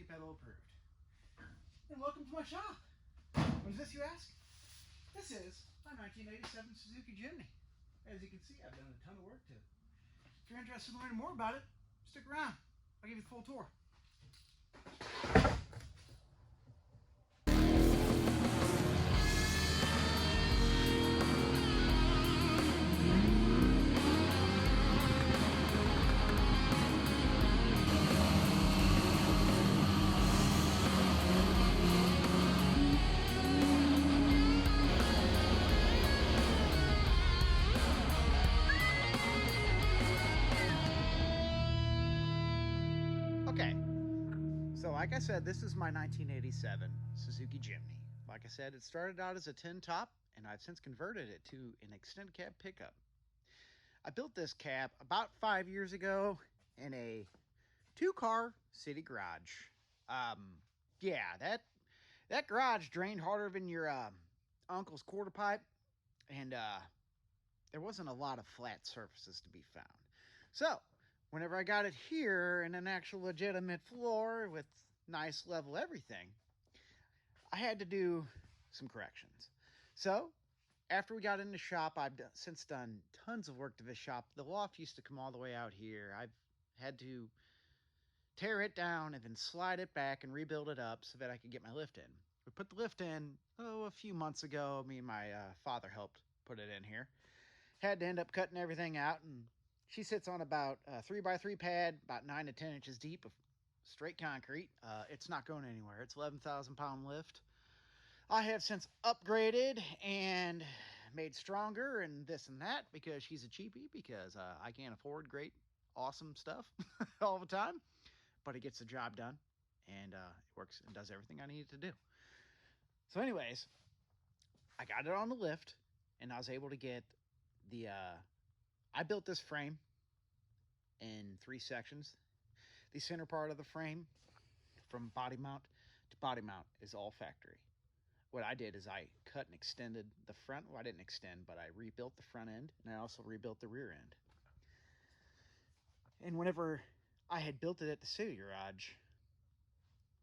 pedal approved. And welcome to my shop. What is this, you ask? This is my 1987 Suzuki Jimny. As you can see, I've done a ton of work to it. If you're interested in learning more about it, stick around. I'll give you the full tour. Okay, so like I said, this is my 1987 Suzuki Jimny. Like I said, it started out as a 10 top, and I've since converted it to an extended cab pickup. I built this cab about 5 years ago in a 2-car city garage. Yeah, that garage drained harder than your uncle's quarter pipe, and there wasn't a lot of flat surfaces to be found. So whenever I got it here in an actual legitimate floor with nice level everything, I had to do some corrections. So after we got in the shop, I've since done tons of work to this shop. The loft used to come all the way out here. I've had to tear it down and then slide it back and rebuild it up so that I could get my lift in. We put the lift in, a few months ago. Me and my father helped put it in here. Had to end up cutting everything out, and she sits on about a 3x3 pad, about 9 to 10 inches deep of straight concrete. It's not going anywhere. It's 11,000 pound lift. I have since upgraded and made stronger and this and that because she's a cheapie, because I can't afford great, awesome stuff all the time. But it gets the job done, and it works and does everything I need it to do. So anyways, I got it on the lift, and I was able to get the... I built this frame in 3 sections. The center part of the frame, from body mount to body mount, is all factory. What I did is I cut and extended the front. Well, I didn't extend, but I rebuilt the front end, and I also rebuilt the rear end. And whenever I had built it at the city garage,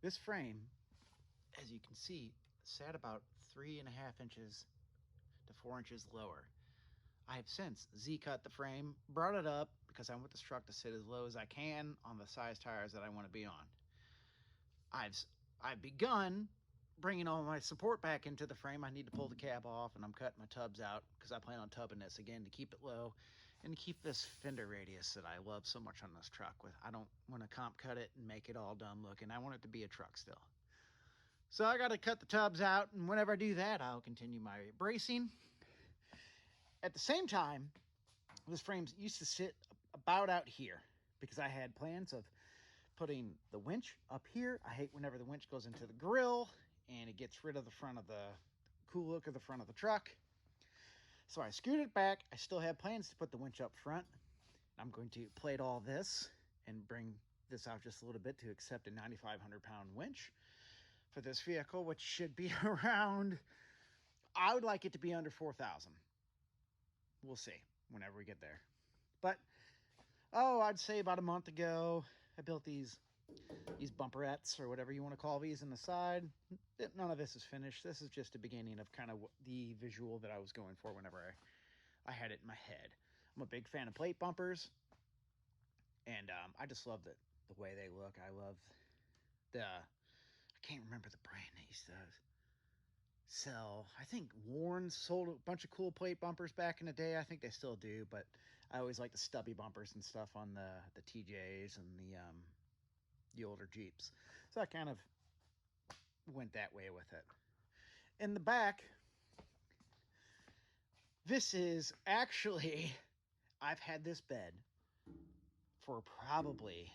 this frame, as you can see, sat about 3.5 inches to 4 inches lower. I have since Z-cut the frame, brought it up, because I want this truck to sit as low as I can on the size tires that I want to be on. I've begun bringing all my support back into the frame. I need to pull the cab off, and I'm cutting my tubs out because I plan on tubbing this again to keep it low and to keep this fender radius that I love so much on this truck. I don't want to comp cut it and make it all dumb looking. I want it to be a truck still. So I got to cut the tubs out, and whenever I do that, I'll continue my bracing. At the same time, this frame used to sit about out here because I had plans of putting the winch up here. I hate whenever the winch goes into the grill and it gets rid of the front of the cool look of the front of the truck. So I scooted it back. I still have plans to put the winch up front. I'm going to plate all this and bring this out just a little bit to accept a 9,500 pound winch for this vehicle, which should be around, I would like it to be under 4,000. We'll see whenever we get there. But, I'd say about a month ago, I built these bumperettes, or whatever you want to call these, in the side. None of this is finished. This is just the beginning of kind of the visual that I was going for whenever I had it in my head. I'm a big fan of plate bumpers, and I just love the way they look. I love I can't remember the brand they used to sell. I think Warren sold a bunch of cool plate bumpers back in the day. I think they still do, but I always like the stubby bumpers and stuff on the TJs and the older Jeeps. So I kind of went that way with it. In the back, this is actually, I've had this bed for probably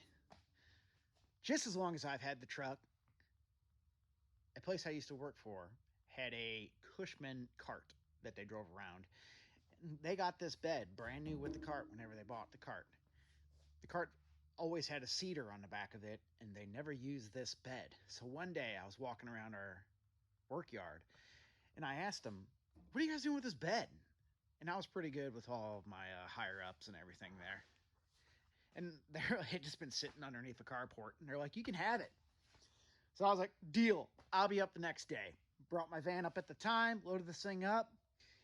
just as long as I've had the truck. A place I used to work for had a Cushman cart that they drove around. They got this bed brand new with the cart whenever they bought the cart. The cart always had a cedar on the back of it, and they never used this bed. So one day I was walking around our work yard, and I asked them, "What are you guys doing with this bed?" And I was pretty good with all of my higher ups and everything there. And they had just been sitting underneath the carport, and they're like, "You can have it." So I was like, deal. I'll be up the next day. Brought my van up at the time, loaded this thing up.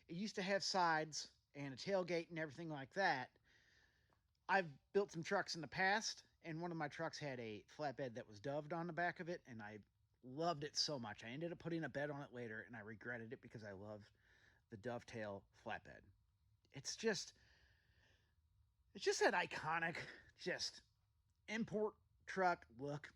It used to have sides and a tailgate and everything like that. I've built some trucks in the past, and one of my trucks had a flatbed that was doved on the back of it, and I loved it so much. I ended up putting a bed on it later, and I regretted it because I love the dovetail flatbed. It's just that iconic, just import truck look.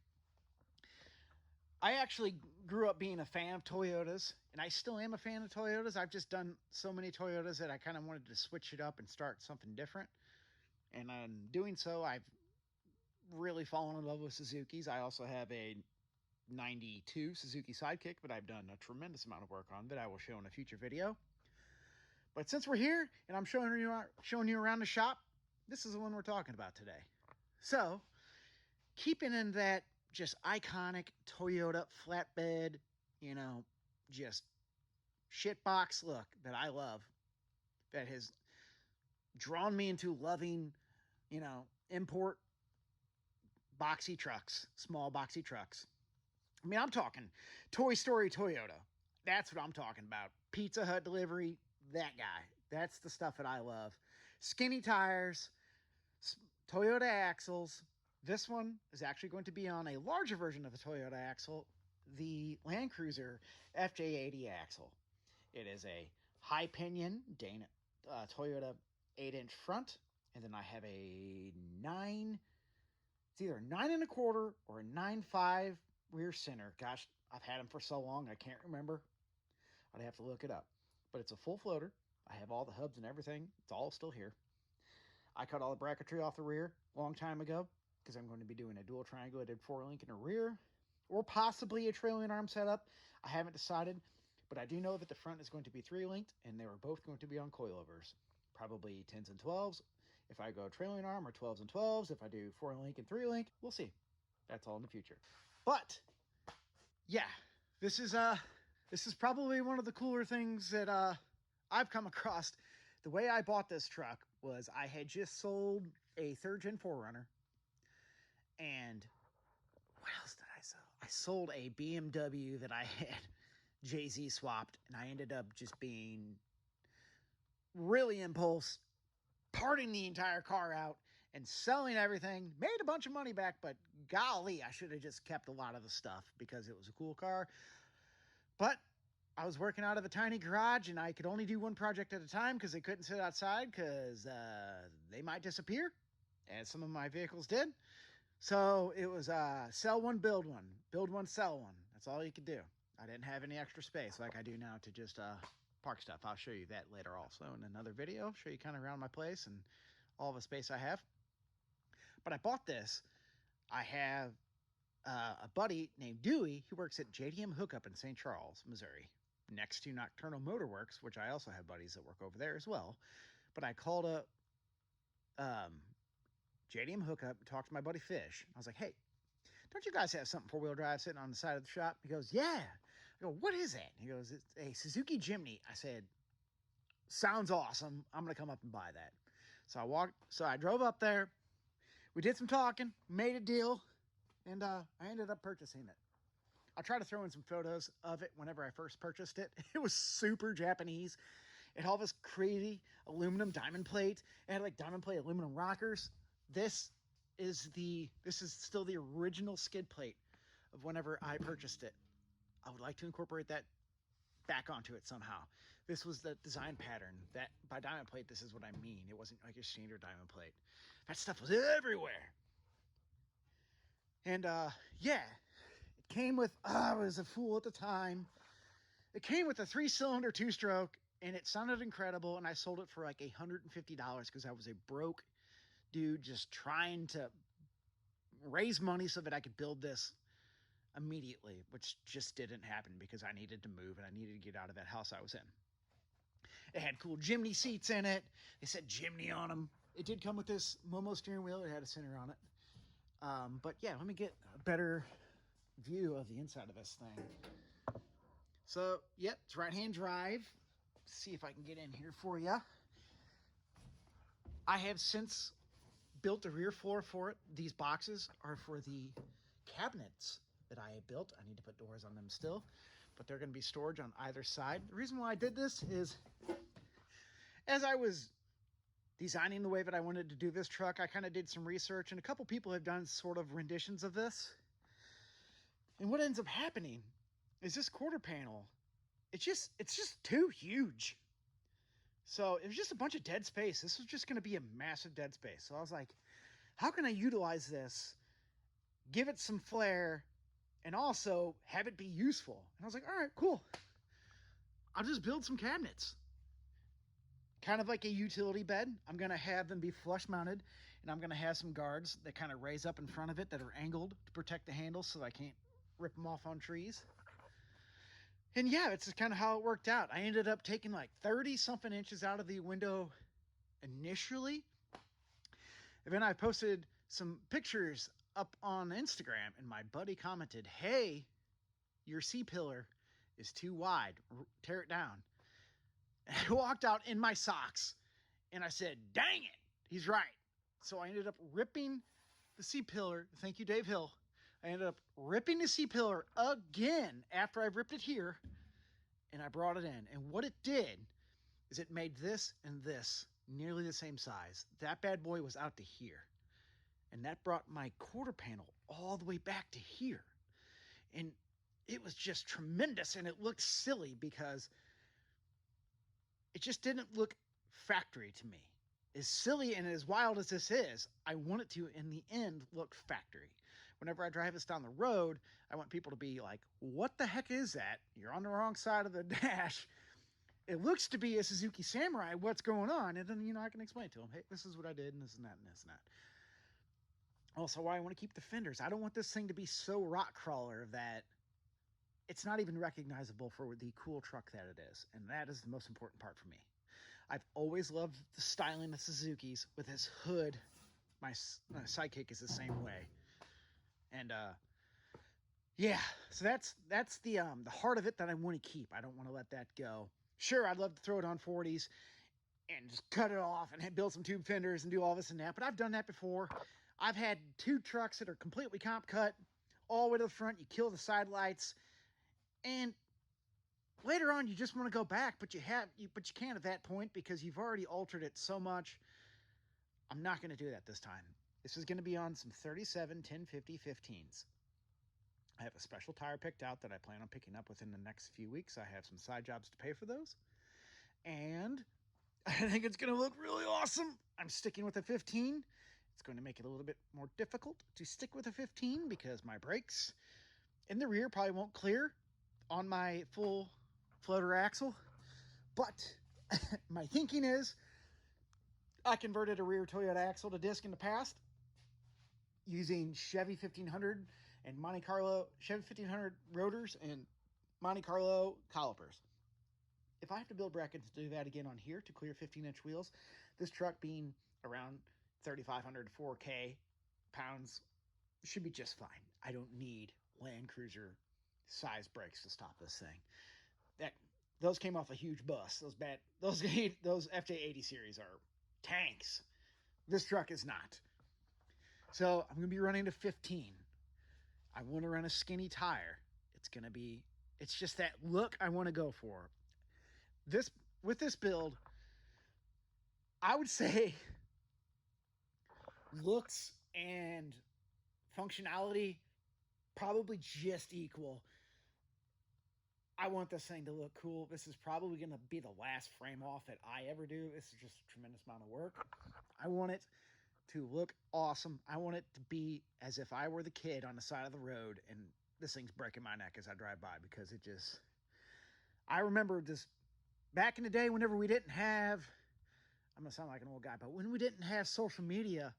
I actually grew up being a fan of Toyotas, and I still am a fan of Toyotas. I've just done so many Toyotas that I kind of wanted to switch it up and start something different. And in doing so, I've really fallen in love with Suzukis. I also have a 92 Suzuki Sidekick, but I've done a tremendous amount of work on that I will show in a future video. But since we're here and I'm showing you around the shop, this is the one we're talking about today. So, keeping in that just iconic Toyota flatbed, just shitbox look that I love, that has drawn me into loving, import boxy trucks, small boxy trucks. I mean, I'm talking Toy Story Toyota. That's what I'm talking about. Pizza Hut delivery, that guy. That's the stuff that I love. Skinny tires, Toyota axles. This one is actually going to be on a larger version of the Toyota axle, the Land Cruiser FJ80 axle. It is a high pinion Toyota 8-inch front, and then I have a it's either a 9 1/4 or a 9.5 rear center. Gosh, I've had them for so long, I can't remember. I'd have to look it up. But it's a full floater. I have all the hubs and everything. It's all still here. I cut all the bracketry off the rear a long time ago because I'm going to be doing a dual triangulated 4-link in the rear, or possibly a trailing arm setup. I haven't decided, but I do know that the front is going to be 3-linked, and they were both going to be on coilovers. Probably 10s and 12s if I go trailing arm, or 12s and 12s if I do 4-link and 3-link. We'll see. That's all in the future. But yeah, this is probably one of the cooler things that I've come across. The way I bought this truck was I had just sold a 3rd-gen 4Runner, and what else did I sell? I sold a BMW that I had Jay-Z swapped, and I ended up just being really impulse, parting the entire car out and selling everything. Made a bunch of money back, but golly, I should have just kept a lot of the stuff because it was a cool car. But I was working out of a tiny garage, and I could only do one project at a time because they couldn't sit outside because they might disappear, as some of my vehicles did. So it was sell one, build one, build one, sell one. That's all you could do. I didn't have any extra space like I do now to just park stuff. I'll show you that later also in another video. I'll show you kind of around my place and all the space I have. But I bought this. I have a buddy named Dewey who works at JDM Hookup in St. Charles, Missouri, next to Nocturnal Motorworks, which I also have buddies that work over there as well. But I called up JDM Hookup and talked to my buddy Fish. I was like, hey, don't you guys have something 4-wheel drive sitting on the side of the shop? He goes, yeah. I go, what is that? He goes, it's a Suzuki Jimny. I said, sounds awesome. I'm going to come up and buy that. So I drove up there. We did some talking, made a deal, and I ended up purchasing it. I'll try to throw in some photos of it whenever I first purchased it. It was super Japanese. It had all this crazy aluminum diamond plate. It had like diamond plate aluminum rockers. This is still the original skid plate of whenever I purchased it. I would like to incorporate that back onto it somehow. This was the design pattern. That by diamond plate, this is what I mean. It wasn't like a standard diamond plate. That stuff was everywhere. And yeah, it came with, I was a fool at the time. It came with a 3-cylinder 2-stroke, and it sounded incredible, and I sold it for like $150 because I was a broke dude just trying to raise money so that I could build this immediately, which just didn't happen because I needed to move and I needed to get out of that house I was in. It had cool Jimny seats in it. They said Jimny on them. It did come with this Momo steering wheel. It had a center on it. But yeah, let me get a better view of the inside of this thing. So, yep, it's right-hand drive. Let's see if I can get in here for you. I have since built a rear floor for it. These boxes are for the cabinets that I built. I need to put doors on them still, but they're going to be storage on either side. The reason why I did this is as I was designing the way that I wanted to do this truck, I kind of did some research, and a couple people have done sort of renditions of this. And what ends up happening is this quarter panel, it's just too huge. So it was just a bunch of dead space. This was just going to be a massive dead space. So I was like, how can I utilize this, give it some flair, and also have it be useful? And I was like, all right, cool. I'll just build some cabinets. Kind of like a utility bed. I'm going to have them be flush mounted, and I'm going to have some guards that kind of raise up in front of it that are angled to protect the handles so I can't rip them off on trees. And yeah, it's just kind of how it worked out. I ended up taking like 30 something inches out of the window initially. And then I posted some pictures up on Instagram, and my buddy commented, hey, your C-pillar is too wide. Tear it down. And I walked out in my socks, and I said, dang it, he's right. So I ended up ripping the C-pillar. Thank you, Dave Hill. I ended up ripping the C-pillar again after I ripped it here, and I brought it in. And what it did is it made this and this nearly the same size. That bad boy was out to here. And that brought my quarter panel all the way back to here. And it was just tremendous, and it looked silly because it just didn't look factory to me. As silly and as wild as this is, I want it to, in the end, look factory. Whenever I drive this down the road, I want people to be like, what the heck is that? You're on the wrong side of the dash. It looks to be a Suzuki Samurai. What's going on? And then, I can explain to them, hey, this is what I did, and this and that, and this and that. Also, why I want to keep the fenders. I don't want this thing to be so rock crawler that it's not even recognizable for the cool truck that it is. And that is the most important part for me. I've always loved the styling of Suzuki's with this hood. My sidekick is the same way. And yeah, so that's the heart of it that I want to keep. I don't want to let that go. Sure, I'd love to throw it on 40s and just cut it off and build some tube fenders and do all this and that, but I've done that before. I've had two trucks that are completely comp cut all the way to the front. You kill the side lights, and later on you just want to go back, but you can't at that point because you've already altered it so much. I'm not going to do that this time. This is going to be on some 37 1050 15s. I have a special tire picked out that I plan on picking up within the next few weeks. I have some side jobs to pay for those, and I think it's going to look really awesome. I'm sticking with a 15. It's going to make it a little bit more difficult to stick with a 15 because my brakes in the rear probably won't clear on my full floater axle. But my thinking is I converted a rear Toyota axle to disc in the past using Chevy 1500 and Chevy 1500 rotors and Monte Carlo calipers. If I have to build brackets to do that again on here to clear 15-inch wheels, this truck being around 3,500 to 4K pounds should be just fine. I don't need Land Cruiser size brakes to stop this thing. Those came off a huge bus. Those FJ80 series are tanks. This truck is not. So I'm going to be running a 15. I want to run a skinny tire. It's just that look I want to go for. With this build, I would say looks and functionality probably just equal. I want this thing to look cool. This is probably going to be the last frame off that I ever do. This is just a tremendous amount of work. I want it to look awesome. I want it to be as if I were the kid on the side of the road and this thing's breaking my neck as I drive by because I remember this back in the day whenever we didn't have, I'm going to sound like an old guy, but when we didn't have social media,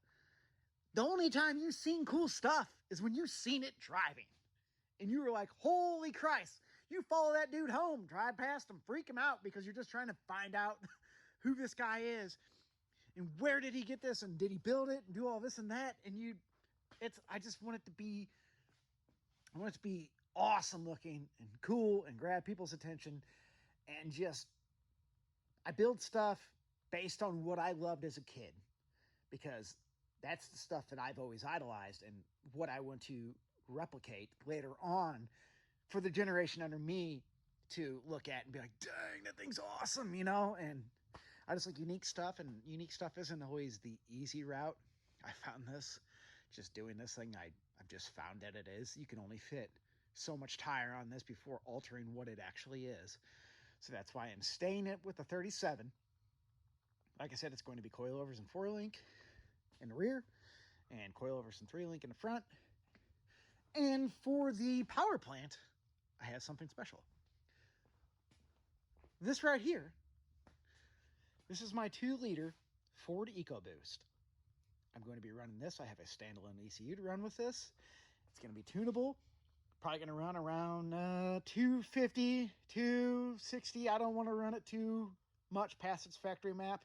the only time you've seen cool stuff is when you've seen it driving. And you were like, holy Christ, you follow that dude home, drive past him, freak him out because you're just trying to find out who this guy is and where did he get this and did he build it and do all this and that. And I just want it to be awesome looking and cool and grab people's attention. And just, I build stuff based on what I loved as a kid because that's the stuff that I've always idolized and what I want to replicate later on for the generation under me to look at and be like, dang, that thing's awesome, you know? And I just like unique stuff, and unique stuff isn't always the easy route. I found this just doing this thing. I've just found that it is. You can only fit so much tire on this before altering what it actually is. So that's why I'm staying it with the 37. Like I said, it's going to be coilovers and 4-link in the rear, and coilovers and 3-link in the front. And for the power plant, I have something special. This right here, this is my 2-liter Ford Ecoboost. I'm going to be running this. I have a standalone ECU to run with this. It's going to be tunable. Probably going to run around 250, 260. I don't want to run it too much past its factory map,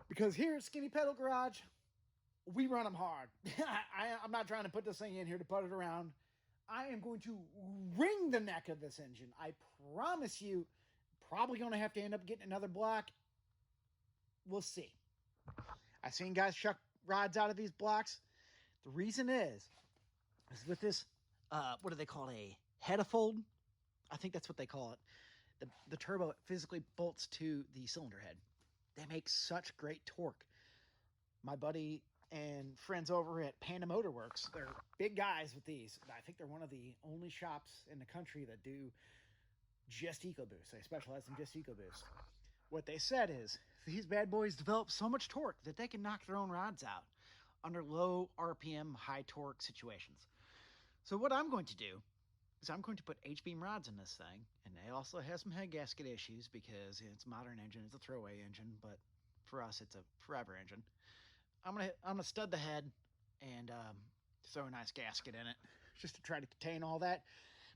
because here at Skinny Pedal Garage, we run them hard. I'm not trying to put this thing in here to put it around. I am going to wring the neck of this engine. I promise you, probably going to have to end up getting another block. We'll see. I've seen guys chuck rods out of these blocks. The reason is with this, what do they call it? A head-a-fold? I think that's what they call it. The turbo physically bolts to the cylinder head. They make such great torque. My buddy and friends over at Panda Motor Works, they're big guys with these. I think they're one of the only shops in the country that do just Ecoboost. They specialize in just Ecoboost. What they said is these bad boys develop so much torque that they can knock their own rods out under low RPM, high torque situations. So what I'm going to do is I'm going to put H-beam rods in this thing, and they also have some head gasket issues because it's a modern engine, it's a throwaway engine, but for us it's a forever engine. I'm gonna stud the head and throw a nice gasket in it just to try to contain all that.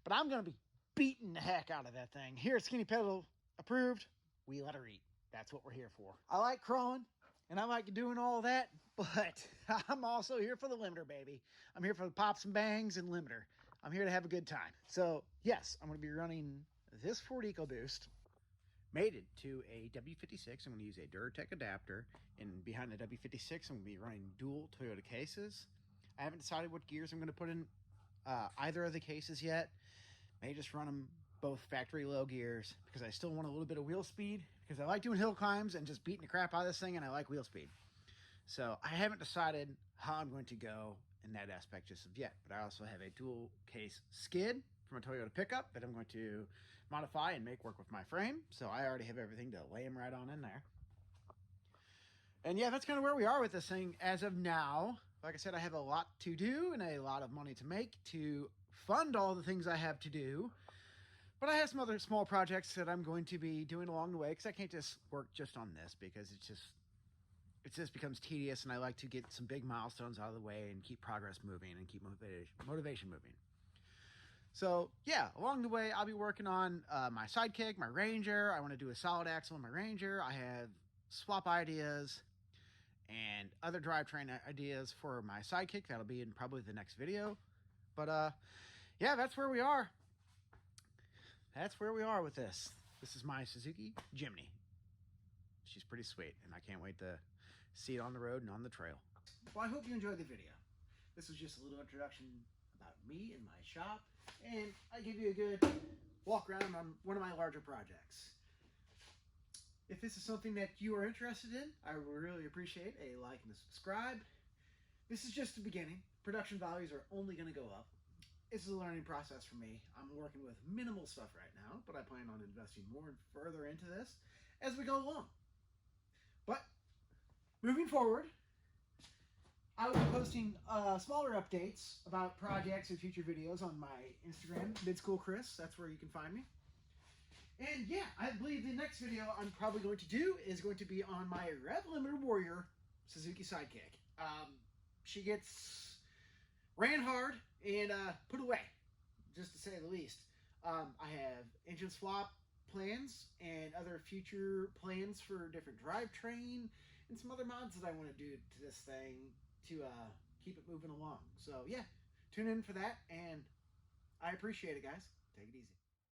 But I'm gonna be beating the heck out of that thing. Here at Skinny Pedal Approved, we let her eat. That's what we're here for. I like crawling and I like doing all that, but I'm also here for the limiter, baby. I'm here for the pops and bangs and limiter. I'm here to have a good time. So yes, I'm going to be running this Ford Ecoboost mated to a W56. I'm going to use a Duratec adapter, and behind the W56 I'm going to be running dual Toyota cases. I haven't decided what gears I'm going to put in either of the cases yet. May just run them both factory low gears because I still want a little bit of wheel speed, because I like doing hill climbs and just beating the crap out of this thing, and I like wheel speed. So I haven't decided how I'm going to go in that aspect just of yet, but I also have a dual case skid from a Toyota pickup that I'm going to modify and make work with my frame. So I already have everything to lay them right on in there. And yeah, that's kind of where we are with this thing as of now. Like I said, I have a lot to do and a lot of money to make to fund all the things I have to do. But I have some other small projects that I'm going to be doing along the way, because I can't just work just on this, because it just becomes tedious, and I like to get some big milestones out of the way and keep progress moving and keep motivation moving. So yeah, along the way, I'll be working on my Sidekick, my Ranger. I want to do a solid axle on my Ranger. I have swap ideas and other drivetrain ideas for my Sidekick. That'll be in probably the next video. But yeah, that's where we are. That's where we are with this. This is my Suzuki Jimny. She's pretty sweet, and I can't wait to see it on the road and on the trail. Well, I hope you enjoyed the video. This was just a little introduction about me and my shop, and I give you a good walk around on one of my larger projects. If this is something that you are interested in, I would really appreciate a like and a subscribe. This is just the beginning. Production values are only going to go up. This is a learning process for me. I'm working with minimal stuff right now, but I plan on investing more and further into this as we go along. But moving forward, I will be posting smaller updates about projects and future videos on my Instagram, MidSchoolChris. That's where you can find me. And yeah, I believe the next video I'm probably going to do is going to be on my Rev Limiter Warrior Suzuki Sidekick. She gets ran hard and put away, just to say the least. I have engine swap plans and other future plans for different drivetrain and some other mods that I want to do to this thing to keep it moving along. So yeah, tune in for that, and I appreciate it, guys. Take it easy.